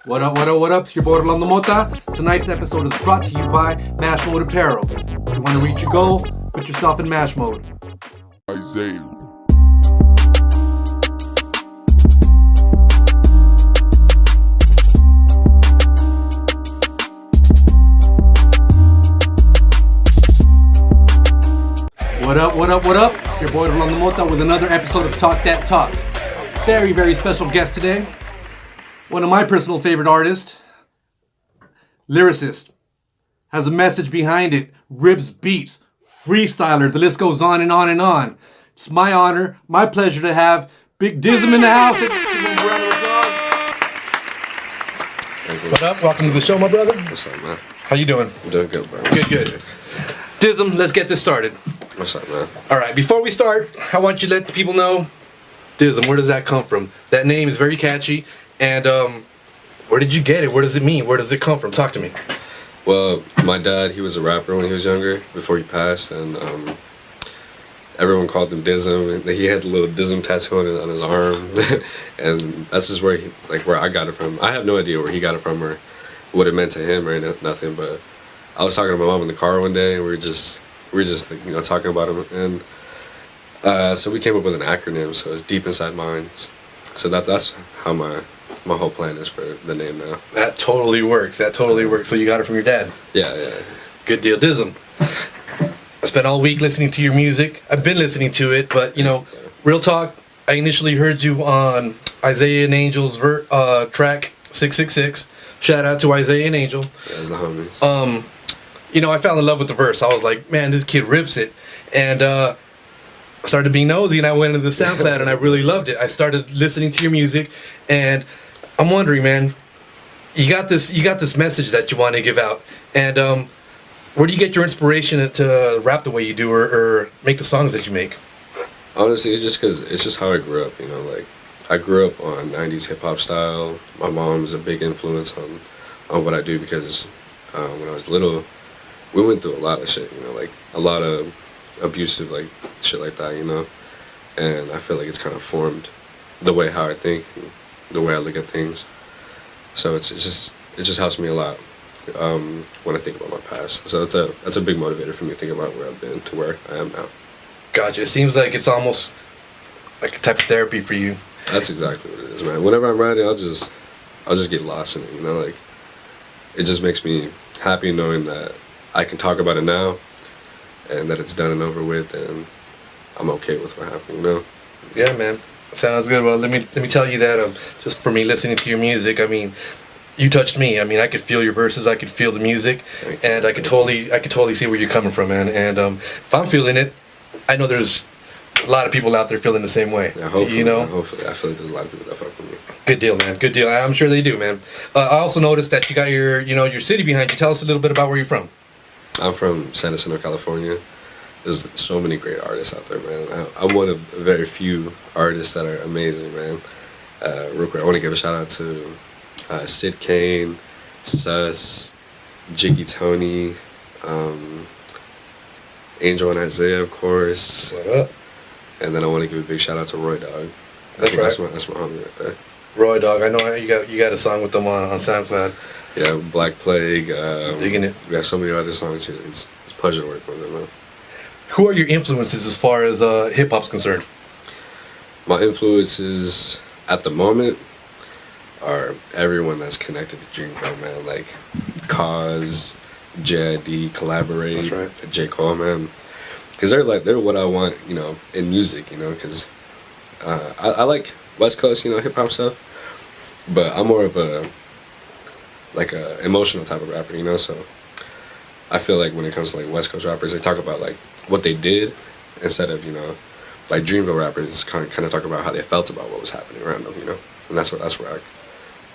What up, what up, what up? It's your boy Rolando Mota. Tonight's episode is brought to you by Mash Mode Apparel. If you want to reach your goal, put yourself in Mash Mode. Isaiah. What up, what up, what up? It's your boy Rolando Mota with another episode of Talk That Talk. Very, very special guest today. One of my personal favorite artists. Lyricist. Has a message behind it. Rips beats. Freestyler. The list goes on and on and on. It's my honor, my pleasure to have Big DISM in the house. What up? Welcome to the show, my brother. What's up, man? How you doing? I'm doing good, bro. Good. DISM, let's get this started. What's up, man? All right, before we start, I want you to let the people know, DISM, where does that come from? That name is very catchy, and where did you get it? What does it mean? Where does it come from? Talk to me. Well, my dad, he was a rapper when he was younger, before he passed, and everyone called him DISM. And he had a little DISM tattoo on his arm, and that's just where where I got it from. I have no idea where he got it from or what it meant to him or nothing, but I was talking to my mom in the car one day, and we were just talking about him, and so we came up with an acronym. So it's Deep Inside Minds. So that's how my whole plan is for the name now. That totally works. So you got it from your dad. Yeah. Good deal, DISM. I spent all week listening to your music. I've been listening to it, but real talk. I initially heard you on Isaiah and Angel's track 666. Shout out to Isaiah and Angel. Yeah, that's the homies. I fell in love with the verse. I was like, man, this kid rips it. And I started being nosy, and I went into the SoundCloud, and I really loved it. I started listening to your music, and I'm wondering, man, you got this message that you want to give out. And where do you get your inspiration to rap the way you do or make the songs that you make? Honestly, it's just because it's just how I grew up, I grew up on 90s hip-hop style. My mom was a big influence on what I do because when I was little, we went through a lot of shit, a lot of abusive, shit like that, and I feel like it's kind of formed the way how I think, and the way I look at things. So it just helps me a lot when I think about my past. So that's a big motivator for me to think about where I've been to where I am now. Gotcha. It seems like it's almost like a type of therapy for you. That's exactly what it is, man. Whenever I'm writing, I'll just get lost in it, it just makes me happy knowing that I can talk about it now and that it's done and over with, and I'm okay with what happened, Yeah, man. Sounds good. Well, let me tell you that just for me listening to your music, you touched me. I could feel your verses, I could feel the music, and I could totally see where you're coming from, man. And if I'm feeling it, I know there's a lot of people out there feeling the same way. Yeah, hopefully. Hopefully. I feel like there's a lot of people that fuck with me. Good deal, man. Good deal. I'm sure they do, man. I also noticed that you got your city behind you. Tell us a little bit about where you're from. I'm from San Jacinto, California. There's so many great artists out there, man. I'm one of very few artists that are amazing, man. Real quick, I want to give a shout out to Sid Kane, Sus, Jiggy Tony, Angel and Isaiah, of course. What up? And then I want to give a big shout out to Roy Dog. That's my homie right there. Roy Dog, I know you got a song with them on SoundCloud. Yeah, Black Plague. Digging it. We have so many other songs too. It's a pleasure to work with them, man. Who are your influences as far as hip hop's concerned? My influences at the moment are everyone that's connected to Dreamville, man. Like Cause, JID, Collaborate, That's right. J. Cole, man. Because they're what I want, in music, because I like West Coast, hip hop stuff, but I'm more of a emotional type of rapper, so I feel like when it comes to West Coast rappers, they talk about what they did instead of Dreamville rappers kind of talk about how they felt about what was happening around them, and that's where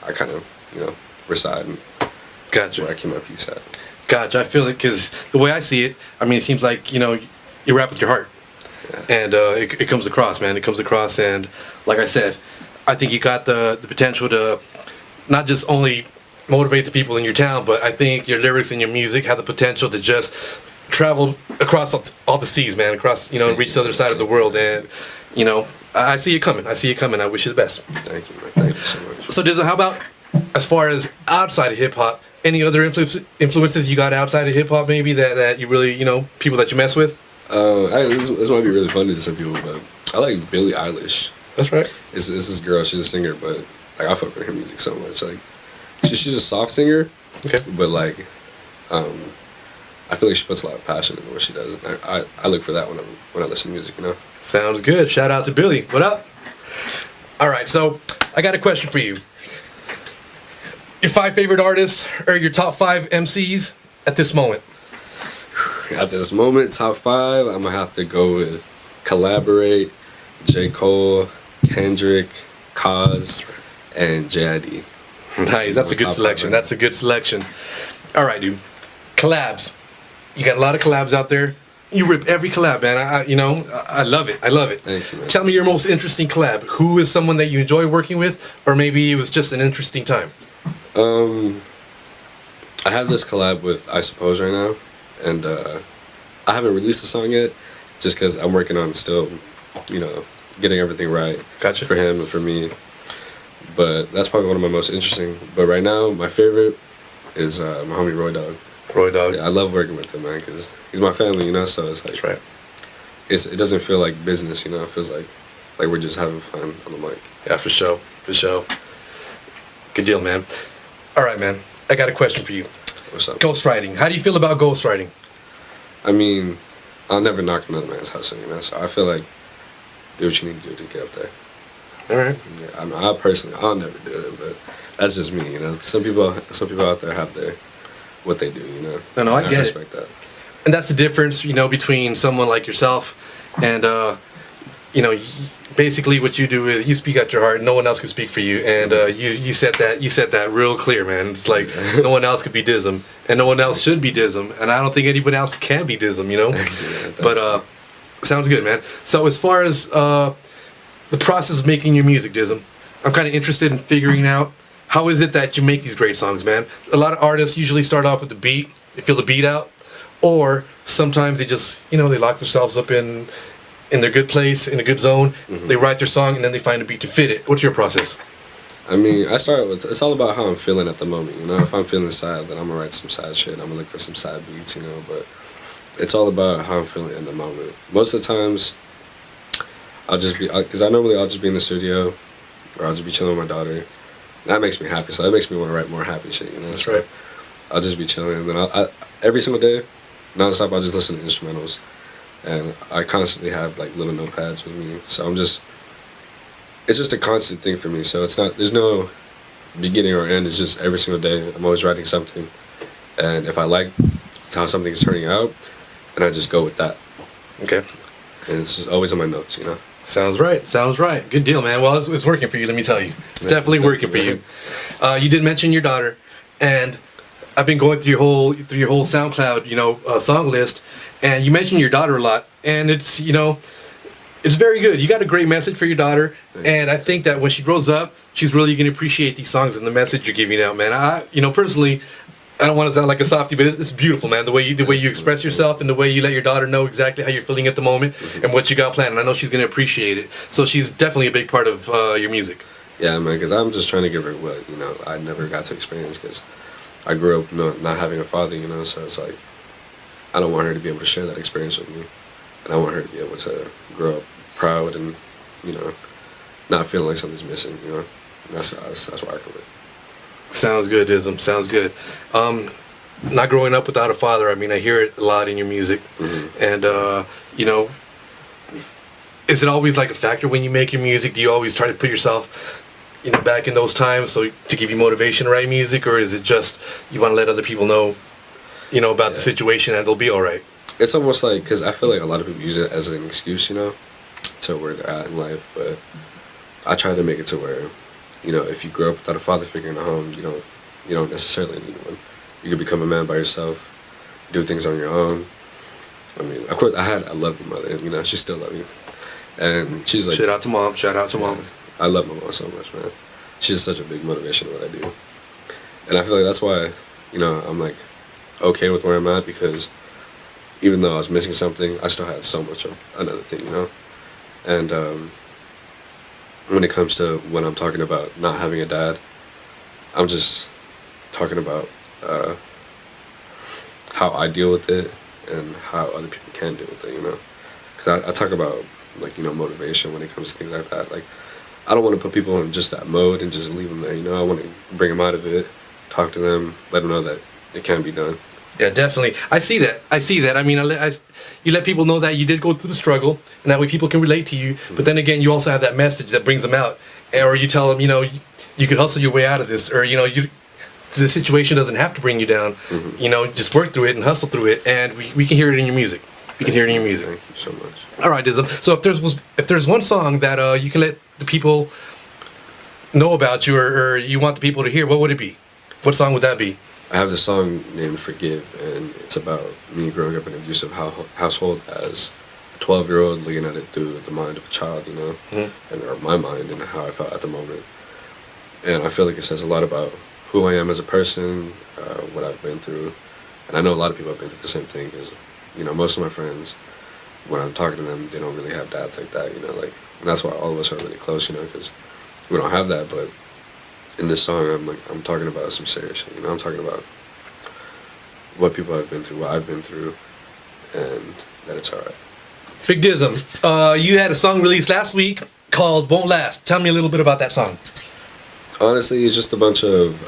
I kind of reside and Gotcha. where I keep my peace at. Gotcha. I feel it because the way I see it, it seems like you rap with your heart, and it comes across, man. It comes across, and like I said, I think you got the potential to not just only motivate the people in your town, but I think your lyrics and your music have the potential to just travel across all the seas, man, across, reach the other side of the world. And, I see it coming. I wish you the best. Thank you, man. Thank you so much. So, DISM, how about as far as outside of hip hop, any other influences you got outside of hip hop, maybe that you really, people that you mess with? This might be really funny to some people, but I like Billie Eilish. That's right. It's this girl. She's a singer, but like I fuck with her music so much. Like she's a soft singer, Okay. but like I feel like she puts a lot of passion into what she does. And I look for that when I listen to music. Sounds good. Shout out to Billy. What up? All right, so I got a question for you. Your 5 favorite artists or your top 5 MCs at this moment? At this moment, top 5, I'm gonna have to go with Collaborate, J. Cole, Kendrick, Cos, and JID. Nice. That's a good selection. That's a good selection. All right, dude. Collabs. You got a lot of collabs out there. You rip every collab, man. I love it. I love it. Thank you, man. Tell me your most interesting collab. Who is someone that you enjoy working with, or maybe it was just an interesting time? I have this collab with I Suppose right now, and I haven't released the song yet, just because I'm working on still, getting everything right. Gotcha. For him and for me. But that's probably one of my most interesting. But right now, my favorite is my homie Roy Dog. Roy Dog. Yeah, I love working with him, man, because he's my family, so it's like, That's right. it doesn't feel like business, it feels like we're just having fun on the mic. Yeah, for sure. For sure. Good deal, man. All right, man. I got a question for you. What's up? Ghostwriting. How do you feel about ghostwriting? I mean, I'll never knock another man's hustle, so I feel like do what you need to do to get up there. All right. Yeah, I mean, I'll never do it, but that's just me, Some people out there have what they do, No, I get it. respect that. And that's the difference, between someone like yourself and, basically what you do is you speak out your heart. No one else can speak for you. And you said that real clear, man. It's like no one else could be DISM, and no one else should be DISM. And I don't think anyone else can be DISM, But sounds good, man. So as far as the process of making your music, DISM, I'm kind of interested in figuring out how is it that you make these great songs, man. A lot of artists usually start off with the beat, they feel the beat out, or sometimes they just, they lock themselves up in their good place, in a good zone. Mm-hmm. They write their song and then they find a beat to fit it. What's your process? I mean, I start with, it's all about how I'm feeling at the moment, If I'm feeling sad, then I'm gonna write some sad shit. I'm gonna look for some sad beats, But it's all about how I'm feeling in the moment. Most of the times, I'll just be, because I'll just be in the studio, or I'll just be chilling with my daughter. That makes me happy, so that makes me want to write more happy shit, That's so right. I'll just be chilling, and then I every single day, nonstop, I'll just listen to instrumentals. And I constantly have like little notepads with me, so it's just a constant thing for me. So there's no beginning or end. It's just every single day I'm always writing something, and if I like how something is turning out, then I just go with that. Okay. And it's just always on my notes, Sounds right. Good deal, man. Well, it's working for you. Let me tell you, it's definitely working for you. You did mention your daughter, and I've been going through your whole SoundCloud, song list. And you mentioned your daughter a lot, and it's very good. You got a great message for your daughter, and I think that when she grows up, she's really going to appreciate these songs and the message you're giving out, man. Personally, I don't want to sound like a softie, but it's beautiful, man. The way you express yourself and the way you let your daughter know exactly how you're feeling at the moment and what you got planned. And I know she's going to appreciate it. So she's definitely a big part of your music. Yeah, man, because I'm just trying to give her what I never got to experience, because I grew up not having a father, so it's like, I don't want her to be able to share that experience with me, and I want her to be able to grow up proud and, not feeling like something's missing. That's why I quit. Sounds good, DISM. Sounds good. Not growing up without a father. I mean, I hear it a lot in your music, and is it always like a factor when you make your music? Do you always try to put yourself, back in those times, so to give you motivation to write music, or is it just you want to let other people know? About the situation, and they'll be all right. It's almost like, because I feel like a lot of people use it as an excuse, to where they're at in life. But I try to make it to where, if you grow up without a father figure in the home, you don't necessarily need one. You can become a man by yourself, do things on your own. I mean, of course, I love your mother, she still loves me, and she's like, shout out to mom. I love my mom so much, man. She's such a big motivation in what I do, and I feel like that's why, I'm like okay with where I'm at, because even though I was missing something, I still had so much of another thing, And when it comes to when I'm talking about not having a dad, I'm just talking about how I deal with it and how other people can deal with it, you know. Because I talk about, like, you know, motivation when it comes to things like that. Like, I don't want to put people in just that mode and just leave them there, you know. I want to bring them out of it, talk to them, let them know that it can be done. Yeah, definitely. I see that. I mean, you let people know that you did go through the struggle, and that way people can relate to you. Mm-hmm. But then again, you also have that message that brings them out. Or you tell them, you know, you could hustle your way out of this, or, you know, the situation doesn't have to bring you down. Mm-hmm. You know, just work through it and hustle through it, and we can hear it in your music. We can hear it in your music. Thank you so much. All right, DISM. So if there's one song that you can let the people know about you, or you want the people to hear, what would it be? What song would that be? I have this song named Forgive, and it's about me growing up in an abusive household as a 12-year-old, looking at it through the mind of a child, you know, and or my mind and how I felt at the moment. And I feel like it says a lot about who I am as a person, what I've been through. And I know a lot of people have been through the same thing, because, you know, most of my friends, when I'm talking to them, they don't really have dads like that, you know, like, and that's why all of us are really close, you know, because we don't have that. But in this song, I'm talking about some serious shit, you know. I'm talking about what people have been through, what I've been through, and that it's all right. Big DISM, you had a song released last week called Won't Last. Tell me a little bit about that song. Honestly, it's just a bunch of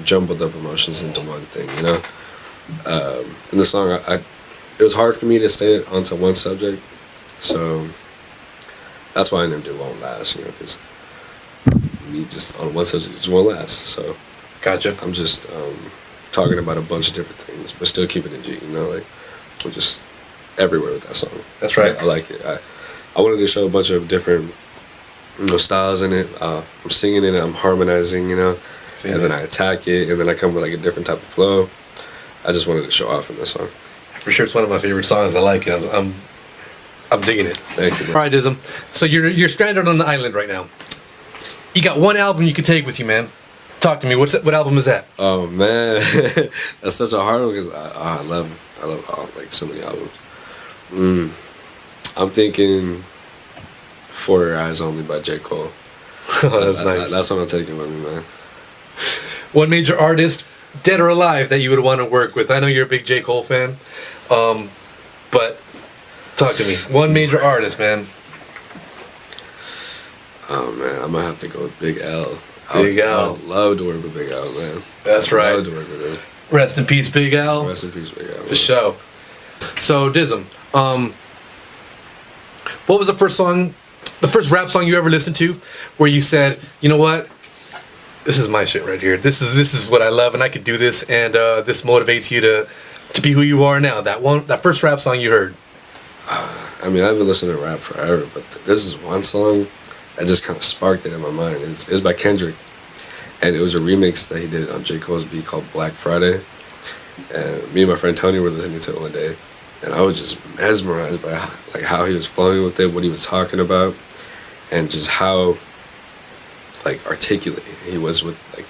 jumbled up emotions into one thing, you know. In the song, it was hard for me to stay onto one subject, so that's why I named it Won't Last, you know, because me just on one subject just won't last. So gotcha. I'm just talking about a bunch of different things, but still keeping it G, you know, like we're just everywhere with that song. That's right. I like it. I wanted to show a bunch of different, you know, styles in it. I'm singing it, I'm harmonizing, you know, and then I attack it, and then I come with like a different type of flow. I just wanted to show off in this song. For sure, it's one of my favorite songs. I like it. I'm digging it. Thank you, man. All right, DISM. So you're stranded on the island right now. You got one album you can take with you, man. Talk to me. What album is that? Oh man, that's such a hard one, because I love like so many albums. I'm thinking For Your Eyes Only by J. Cole. That's nice. That's what I'm taking with me, man. One major artist, dead or alive, that you would want to work with. I know you're a big J. Cole fan, but talk to me. One major artist, man. Oh man, I'm gonna have to go with Big L. Big L. I'd love to work with Big L, man. That's right. I'd love to work with him. Rest in peace, Big L. Rest in peace, Big L. For sure. So DISM, what was the first rap song you ever listened to, where you said, you know what, this is my shit right here. This is what I love, and I could do this, and this motivates you to be who you are now. That first rap song you heard. I mean, I haven't listened to rap forever, but this is one song that just kind of sparked it in my mind. It was by Kendrick, and it was a remix that he did on J. Cole's beat called Black Friday. And me and my friend Tony were listening to it one day, and I was just mesmerized by how he was flowing with it, what he was talking about, and just how like articulate he was with like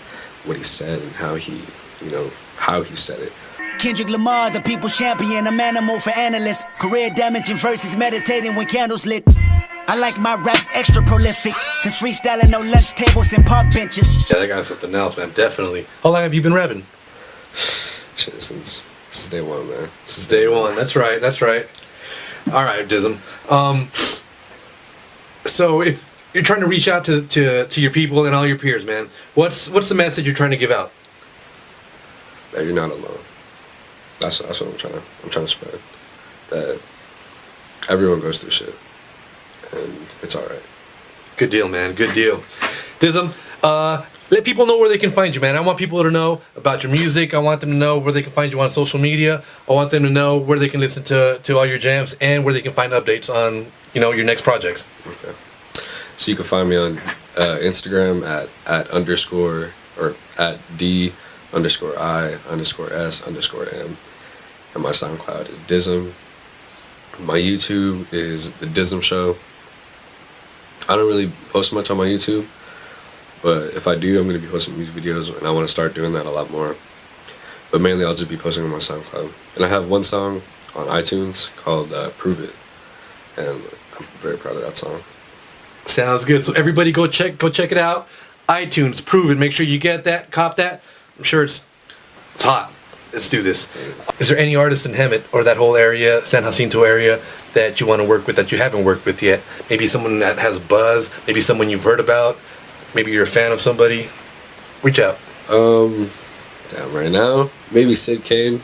what he said and how he said it. Kendrick Lamar, the people's champion, I'm animal for analysts. Career damaging verses, meditating when candles lit. I like my raps extra prolific. Some freestyling, no lunch tables and park benches. Yeah, that guy's something else, man. Definitely. How long have you been rapping? Shit, since day one, man. Since day one. That's right. All right, DISM. So if you're trying to reach out to your people and all your peers, man, what's the message you're trying to give out? That you're not alone. That's what I'm trying to spread. That everyone goes through shit, and it's all right. Good deal, man. Good deal. DISM, let people know where they can find you, man. I want people to know about your music. I want them to know where they can find you on social media. I want them to know where they can listen to all your jams, and where they can find updates on, you know, your next projects. Okay. So you can find me on Instagram at underscore or at D_I_S_M, and my SoundCloud is DISM. My YouTube is The DISM Show. I don't really post much on my YouTube, but if I do, I'm going to be posting music videos, and I want to start doing that a lot more. But mainly I'll just be posting on my SoundCloud. And I have one song on iTunes called Prove It, and I'm very proud of that song. Sounds good. So everybody go check it out. iTunes, prove it. Make sure you get that, cop that. I'm sure it's hot. Let's do this. Is there any artist in Hemet or that whole area, San Jacinto area, that you want to work with that you haven't worked with yet? Maybe someone that has buzz, maybe someone you've heard about, maybe you're a fan of somebody. Reach out. Damn, right now, maybe Sid Kane.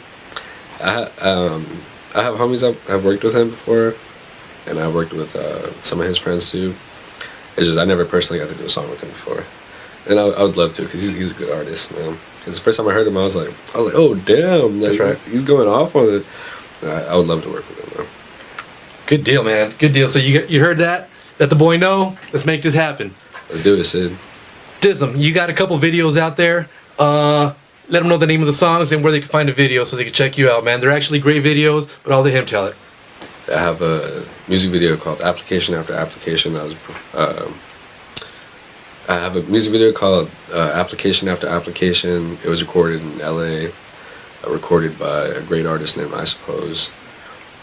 I have homies I've worked with him before, and I worked with some of his friends too. It's just I never personally got to do a song with him before, and I would love to because he's a good artist, man. Because the first time I heard him, I was like, oh damn, like, that's right. He's going off on it. I would love to work with him, man. Good deal, man. Good deal. So you heard that? Let the boy know. Let's make this happen. Let's do it, Sid. DISM, you got a couple videos out there. Let them know the name of the songs and where they can find the video so they can check you out, man. They're actually great videos, but I'll let him tell it. I have a music video called Application After Application. I have a music video called Application After Application. It was recorded in LA, recorded by a great artist named I Suppose.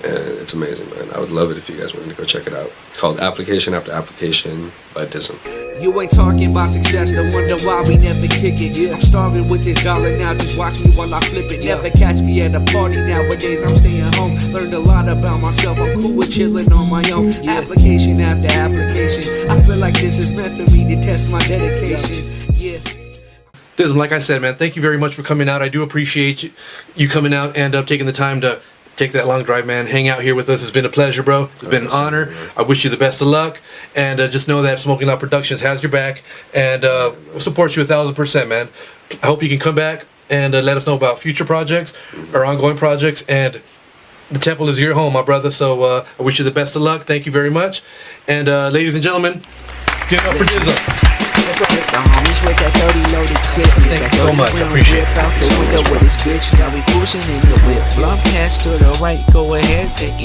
And it's amazing, man. I would love it if you guys wanted to go check it out. It's called Application After Application by DISM. You ain't talking about success, no wonder why we never kick it. I'm starving with this dollar now, just watch me while I flip it. Never catch me at a party nowadays, I'm staying home. Learned a lot about myself, I'm cool with chilling on my own. Application after application, I feel like this is meant for me to test my dedication. Yeah. DISM, like I said, man, thank you very much for coming out. I do appreciate you coming out and taking the time to take that long drive, man. Hang out here with us. It's been a pleasure, bro. It's been an honor. I wish you the best of luck. And just know that Smoking Loud Productions has your back. And we'll support you 1,000%, man. I hope you can come back and let us know about future projects or ongoing projects. And the Temple is your home, my brother. So I wish you the best of luck. Thank you very much. And ladies and gentlemen, give it up for DISM. The homies with that 30 loaded clip. Thank you so much. I appreciate it. Out the window with his bitch. Now we cruising in the whip. Blunt pass to the right. Go ahead, take